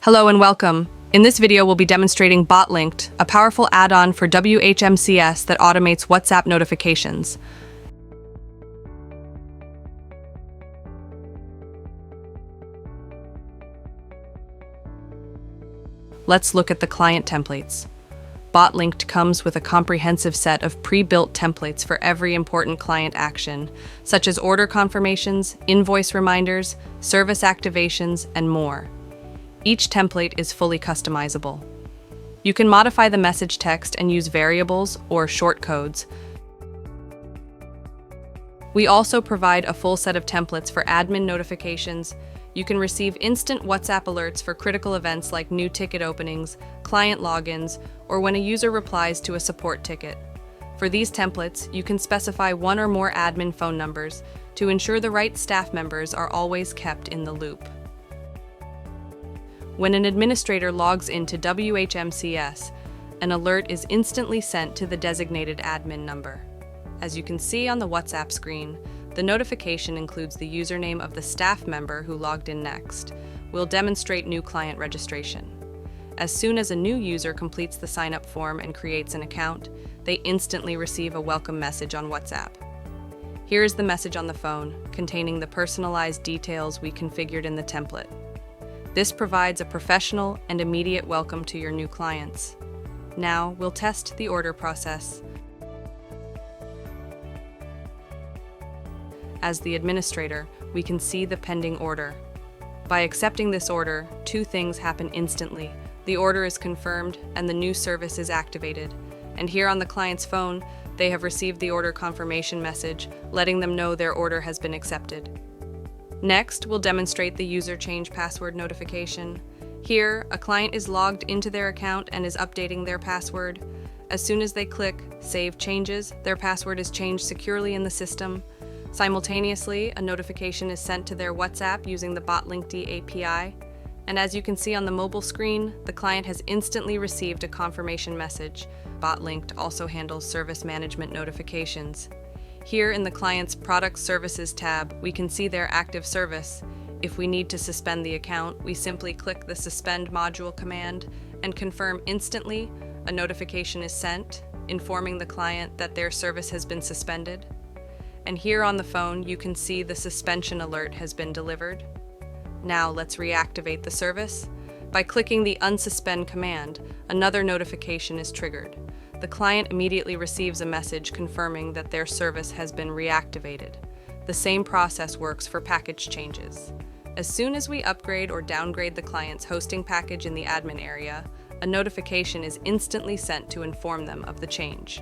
Hello and welcome. In this video, we'll be demonstrating BotLinkd, a powerful add-on for WHMCS that automates WhatsApp notifications. Let's look at the client templates. BotLinkd comes with a comprehensive set of pre-built templates for every important client action, such as order confirmations, invoice reminders, service activations, and more. Each template is fully customizable. You can modify the message text and use variables or shortcodes. We also provide a full set of templates for admin notifications. You can receive instant WhatsApp alerts for critical events like new ticket openings, client logins, or when a user replies to a support ticket. For these templates, you can specify one or more admin phone numbers to ensure the right staff members are always kept in the loop. When an administrator logs into WHMCS, an alert is instantly sent to the designated admin number. As you can see on the WhatsApp screen, the notification includes the username of the staff member who logged in next. We'll demonstrate new client registration. As soon as a new user completes the sign-up form and creates an account, they instantly receive a welcome message on WhatsApp. Here is the message on the phone, containing the personalized details we configured in the template. This provides a professional and immediate welcome to your new clients. Now, we'll test the order process. As the administrator, we can see the pending order. By accepting this order, two things happen instantly. The order is confirmed and the new service is activated. And here on the client's phone, they have received the order confirmation message, letting them know their order has been accepted. Next, we'll demonstrate the user change password notification. Here, a client is logged into their account and is updating their password. As soon as they click Save Changes, their password is changed securely in the system. Simultaneously, a notification is sent to their WhatsApp using the BotLinkd API. And as you can see on the mobile screen, the client has instantly received a confirmation message. BotLinkd also handles service management notifications. Here in the client's Product Services tab, we can see their active service. If we need to suspend the account, we simply click the Suspend module command and confirm instantly. A notification is sent, informing the client that their service has been suspended. And here on the phone, you can see the suspension alert has been delivered. Now let's reactivate the service. By clicking the Unsuspend command, another notification is triggered. The client immediately receives a message confirming that their service has been reactivated. The same process works for package changes. As soon as we upgrade or downgrade the client's hosting package in the admin area, a notification is instantly sent to inform them of the change.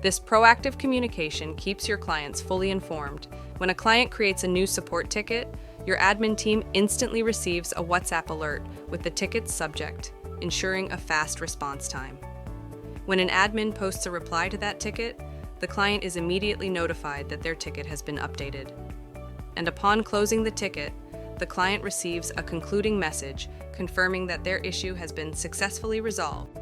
This proactive communication keeps your clients fully informed. When a client creates a new support ticket, your admin team instantly receives a WhatsApp alert with the ticket's subject, ensuring a fast response time. When an admin posts a reply to that ticket, the client is immediately notified that their ticket has been updated. And upon closing the ticket, the client receives a concluding message confirming that their issue has been successfully resolved.